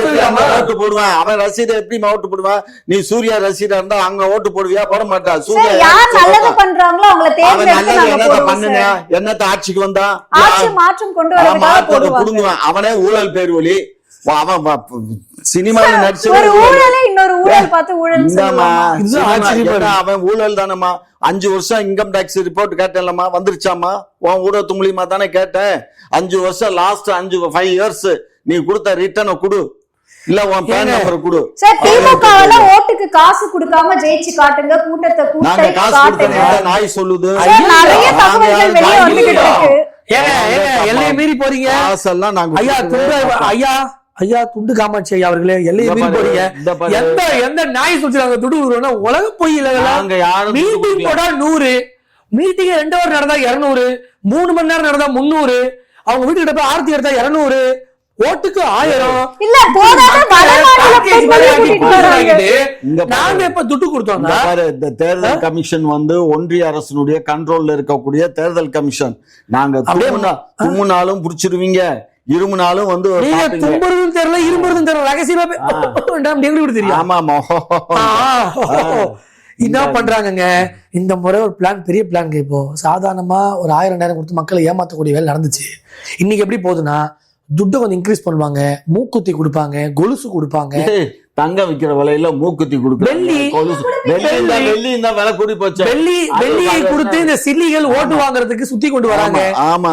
ஓட்டு போடுவேன். அவன் ரசீதர் எப்படி ஓட்டு போடுவான்? நீ சூர்யா ரசீதா இருந்தா அங்க ஓட்டு போடுவியா? போட மாட்டா. சூர்யா பண்ணுங்க, என்னத்த ஆட்சிக்கு வந்தா புடுங்குவான். அவனே ஊழல் பேர் ஒளி. அவன் சினிமால நடிச்சு அவன் ஊழல் தானம்மா. 5 வருஷம் இன்கம் டாக்ஸ் ரிப்போர்ட் கேட்டேன்லம்மா, வந்துருச்சாமா? உன் ஊடகத்து மூலியமா தானே கேட்டேன். 5 வருஷம் லாஸ்ட் 5 இயர்ஸ் நீ கொடுத்த ரிட்டர்னை கொடு, இல்ல உன் பேன் நம்பர் கொடு. திமுகவுல ஓட்டுக்கு காசு கொடுக்காம ஜெயிச்சு காட்டுங்க, கூட்டத்தை நாங்க காசு கொடுத்த நாய் சொல்லுது. நிறைய தகவல்கள் வெளியே வந்துகிட்டு இருக்கு. எல்லையை மீறி போறீங்க. காசெல்லாம் நாங்க ஐயா துண்டு காமாட்சி ஐயா அவர்களே, எல்லையை மீறி போறீங்க. எந்த நாய் சொல்றாங்க துடு உலக பொய் இல்ல. மீட்டிங் போட 100, மீட்டிங் 2 ஹவர் நடந்தா 200, 3 மணி நேரம் நடந்தா 300, அவங்க வீட்டுக்கிட்ட போய் ஆர்த்தி எடுத்தா 200, ஓட்டுக்கு 1000. நாங்க எப்ப துட்டு கொடுத்தோம்? இந்த தேர்தல் கமிஷன் வந்து ஒன்றிய அரசினுடைய கண்ட்ரோல்ல இருக்கக்கூடிய தேர்தல் கமிஷன். நாங்க தும்முனாலும் புடிச்சிருவீங்க, இருமுனாலும் வந்து தும்புறதும் தெரியல, இரும்புறதும் தெரியல, ரகசியமா தெரியும். ஆமா ஆமா, என்ன பண்றாங்க இந்த முறை? ஒரு பிளான், பெரிய பிளான். இப்போ சாதாரணமா ஒரு 1000-2000 கொடுத்து மக்களை ஏமாத்தக்கூடிய வேலை நடந்துச்சு. இன்னைக்கு எப்படி போகுதுன்னா, துட்டை கொஞ்சம் இன்க்ரீஸ் பண்ணுவாங்க, மூக்குத்தி கொடுப்பாங்க, கொலுசு கொடுப்பாங்க. தங்க விக்கிற விலையில மூக்குத்தி கொடுப்பாங்க, வெள்ளியை கொடுத்து இந்த சில்லிகள் ஓட்டு வாங்குறதுக்கு சுத்தி கொண்டு வராங்க.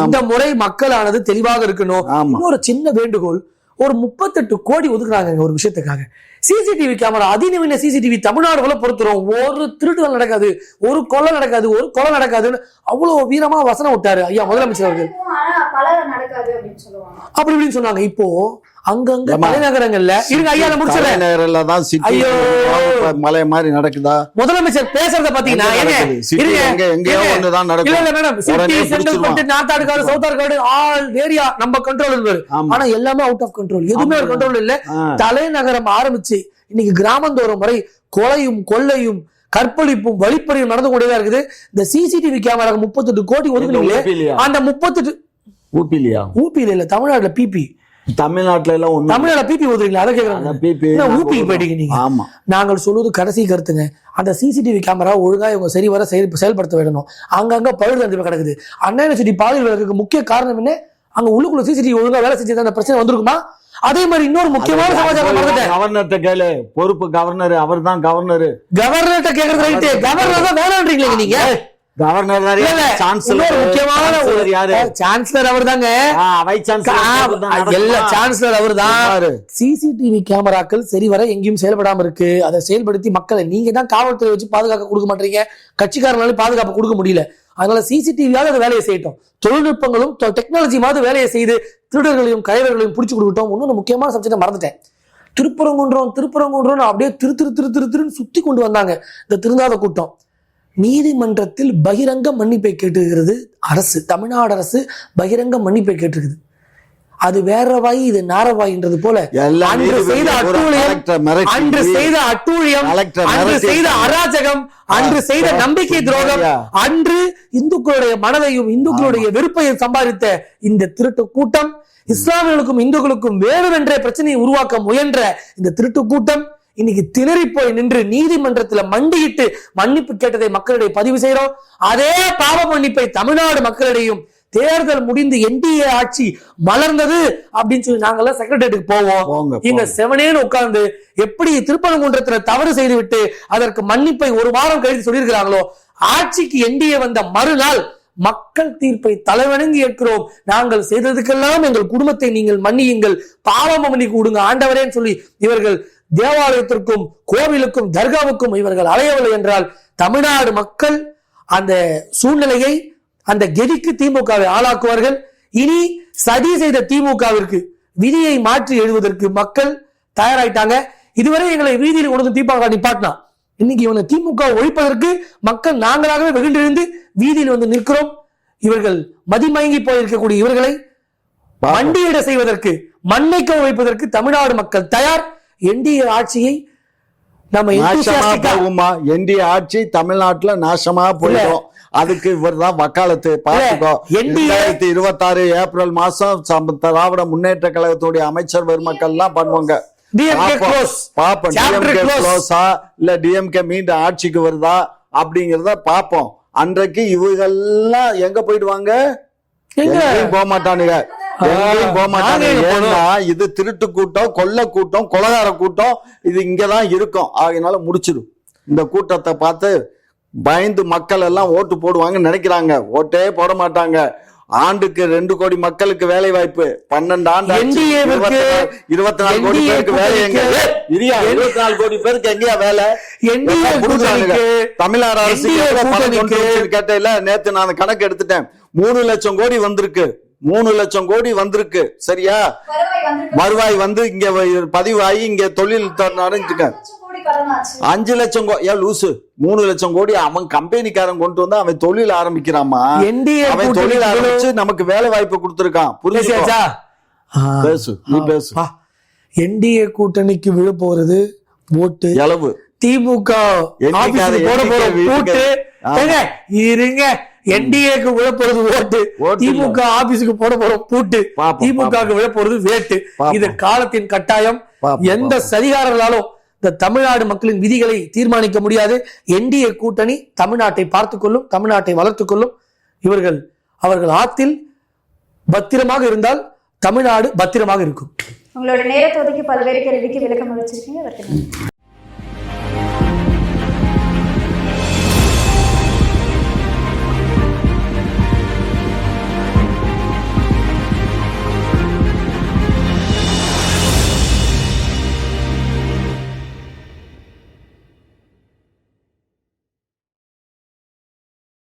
இந்த முறை மக்களானது தெளிவாக இருக்கணும். இன்னொரு சின்ன வேண்டுகோள், ஒரு 38 கோடி ஒதுக்குறாங்க ஒரு விஷயத்துக்காக. சிசிடிவி கேமரா, அதிநவீன சிசிடிவி தமிழ்நாடுகளை பொறுத்துறோம். ஒரு திருட்டுகள் நடக்காது, ஒரு கொலை நடக்காது, ஒரு கொலை நடக்காதுன்னு அவ்வளவு வீரமா வசனம் விட்டாரு ஐயா முதலமைச்சர் அவர்கள். அப்படி இப்படின்னு சொன்னாங்க. இப்போ அங்கங்க தலைநகரங்கள்ல இருங்க ஐயா, மலை மாதிரி நடக்குதா? முதலமைச்சர் பேசுறத பாத்தீங்கன்னா நாத்தாடுகாடு, சவுத்தாடுகாடு ஆல் ஏரியா நம்ம கண்ட்ரோல் இருக்கு. ஆனா எல்லாமே அவுட் ஆஃப் கண்ட்ரோல், எதுவுமே ஒரு கண்ட்ரோல் இல்ல. தலைநகரம் ஆரம்பிச்சு இன்னைக்கு கிராமந்தோறும் வரை கொலையும் கொள்ளையும் கற்பழிப்பும் வழிப்பறியும் நடந்து கொண்டே இருக்குது. இந்த சிசிடிவி கேமரா 38 கோடி ஒதுக்குனீங்களே, அந்த 38 ஊபியில இல்ல, தமிழ்நாடுல பிபி. தமிழ்நாட்டுல எல்லாம் தமிழ்நாடு பிபி ஒதுறீங்களா? அதை கேக்குறாங்க. ஊபி போயிட்டீங்க நீங்க. நாங்கள் சொல்லுவது கடைசி கருத்துங்க. அந்த சிசிடிவி கேமரா ஒழுங்கா இவங்க சரி வர செயல்படுத்த வேணும். அங்கங்க பழுது கிடக்குது. அண்ணா யூனிவர்சிட்டி பாலியல் முக்கிய காரணம் என்ன? அங்க உள்ளுக்குள்ள சிசிடிவி ஒழுங்கா வேலை செஞ்சு அந்த பிரச்சனை வந்திருக்குமா? அதே மாதிரி இன்னொரு முக்கியமான சமாச்சாரம் கவர்னர்ட்ட கேளு. பொறுப்பு கவர்னர், அவர் தான் கவர்னர். கவர்னர்ட்ட கேக்குறது ரைட்டு, கவர்னர் தான் வேணான்றீங்களா நீங்க? கவர்னர் சான்சலர் அவர் தாங்க, சான்சலர் அவர் தான். சிசிடிவி கேமராக்கள் சரிவர எங்கேயும் செயல்படாம இருக்கு. அதை செயல்படுத்தி மக்களை நீங்க தான் காவல்துறை வச்சு பாதுகாக்க கொடுக்க மாட்டீங்க, கட்சிக்காரனாலும் பாதுகாப்பு கொடுக்க முடியல. அதனால சிசிடிவியாவது அந்த வேலையை செய்யட்டும், தொழில்நுட்பங்களும் டெக்னாலஜி மாதிரி வேலையை செய்து திருடர்களையும் கைவர்களையும் பிடிச்சு கொடுக்கட்டும். இன்னொன்னு முக்கியமான சப்ஜெக்ட் மறந்துட்டேன். திருப்பரங்குன்றம் அப்படியே திருன்னு சுத்தி கொண்டு வந்தாங்க இந்த திருந்தாத கூட்டம். நீதிமன்றத்தில் பகிரங்க மன்னிப்பை கேட்டுகிறது அரசு, தமிழ்நாடு அரசு பகிரங்க மன்னிப்பை கேட்டிருக்குது. அது வேற வாய் இது நாரவாயின்றது போல எல்லா அன்று செய்த அட்டூழியம், அன்று செய்த அட்டூழியம், அன்று செய்த அராஜகம், அன்று செய்த நம்பிக்கை துரோகம், அன்று இந்துக்களுடைய மனதையும் இந்துக்களுடைய வெறுப்பையும் சம்பாதித்த இந்த திருட்டு கூட்டம், இஸ்லாமியர்களுக்கும் இந்துக்களுக்கும் வேறுமென்ற பிரச்சனையை உருவாக்க முயன்ற இந்த திருட்டு கூட்டம் இன்னைக்கு திணறி போய் நின்று நீதிமன்றத்துல மண்டியிட்டு மன்னிப்பு கேட்டதை மக்களிடையே பதிவு செய்யறோம். அதே பாவ மன்னிப்பை தமிழ்நாடு மக்களிடையும் தேர்தல் முடிந்து என்டிஏ ஆட்சி மலர்ந்தது அப்படின்னு சொல்லி நாங்கெல்லாம் செக்ரட்டரியேட்டுக்கு போவோம். இங்க செவனேன்னு உட்கார்ந்து எப்படி திருப்பரங்குன்றத்துல தவறு செய்து விட்டு அதற்கு மன்னிப்பை ஒரு வாரம் கழித்து சொல்லியிருக்கிறாங்களோ, ஆட்சிக்கு என்டிஏ வந்த மறுநாள் மக்கள் தீர்ப்பை தலைவணங்கி ஏற்கிறோம், நாங்கள் செய்ததுக்கெல்லாம் எங்கள் குடும்பத்தை நீங்கள் மன்னியுங்கள், பாவம் மன்னிக்கு கொடுங்க ஆண்டவரேன்னு சொல்லி இவர்கள் தேவாலயத்திற்கும் கோவிலுக்கும் தர்காவுக்கும் இவர்கள் அலையவில்லை என்றால் தமிழ்நாடு மக்கள் அந்த சூழ்நிலையை அந்த கெதிக்கு திமுகவை ஆளாக்குவார்கள். இனி சதி செய்த திமுகவிற்கு விதியை மாற்றி எழுவதற்கு மக்கள் தயாராயிட்டாங்க. இதுவரை எங்களை வீதியில் கொண்டு திமுக நிப்பாட்டினா, இன்னைக்கு இவங்க திமுக ஒழிப்பதற்கு மக்கள் நாங்களாகவே வெகுண்டெழுந்து வீதியில் வந்து நிற்கிறோம். இவர்கள் மதிமயங்கி போயிருக்கக்கூடிய இவர்களை மண்டியிட செய்வதற்கு, மண்ணைக்க வைப்பதற்கு தமிழ்நாடு மக்கள் தயார். என்டிஏ ஆட்சியை நம்ம என்டிஏ ஆட்சி தமிழ்நாட்டுல நாசமா போயிடும். அதுக்கு இவர் தான் வக்காலத்து. பாத்துக்கோ, 2026 ஏப்ரல் மாசம் திராவிட முன்னேற்ற கழகத்துடைய அமைச்சர் பெருமக்கள் எல்லாம் பண்ணுவாங்க. பாப்போம் இல்ல டிஎம்கே மீண்டும் ஆட்சிக்கு வருதா அப்படிங்கறத பாப்போம். அன்றைக்கு இவங்கெல்லாம் எங்க போயிடுவாங்க? போக மாட்டானுங்க, போக மாட்டாங்க. இது திருட்டு கூட்டம், கொள்ள கூட்டம், கொலகார கூட்டம், இது இங்கதான் இருக்கும். அதனால முடிச்சிடும். இந்த கூட்டத்தை பார்த்து பயந்து மக்கள் எல்லாம் ஓட்டு போடுவாங்கன்னு நினைக்கிறாங்க. ஓட்டே போட மாட்டாங்க. ஆண்டுக்கு 2 கோடி மக்களுக்கு வேலை வாய்ப்பு, 12 ஆண்டு 24 கோடி பேருக்கு வேலை எங்க? 24 கோடி பேருக்கு எங்கயா வேலை? தமிழ்நாடு அரசு கேட்டேன். நேத்து நான் கணக்கு எடுத்துட்டேன். 3 லட்சம் கோடி வந்திருக்கு. 3 லட்சம் கோடி வந்திருக்கு. சரியா? வருவாய் வந்து இங்க பதிவாகி இங்க தொழில் நடந்துட்டு 5 லட்சம் ஏன் லூசு? 3 லட்சம் கோடி அவன் கம்பெனிக்காரன் கொண்டு வந்து அவன் தொழில் ஆரம்பிக்கிறாமா? அவன் தொழில் ஆரம்பிச்சு நமக்கு வேலை வாய்ப்பு கொடுத்திருக்கான். புரிஞ்சுச்சா? பேசு, நீ பேசு. என்டிஏ கூட்டணிக்கு விழ போறது ஓட்டு அளவு, திமுக இருங்க, என்டிஏக்கு விழ போறது ஓட்டு, திமுக ஆபீஸுக்கு போட போறோம் பூட்டு, திமுக விழ போறது வேட்டு. இது காலத்தின் கட்டாயம். எந்த சதிகாரர்களாலும் இந்த தமிழ்நாடு மக்களின் விதிகளை தீர்மானிக்க முடியாது. என்டிஏ கூட்டணி தமிழ்நாட்டை பார்த்துக் கொள்ளும், தமிழ்நாட்டை வளர்த்துக் கொள்ளும். அவர்கள் ஆத்தில் பத்திரமாக இருந்தால் தமிழ்நாடு பத்திரமாக இருக்கும். உங்களோட நேரத்தை ஒதுக்கி பல்வேறு கேள்விக்கு விளக்கம் அளிச்சிருக்கீங்க.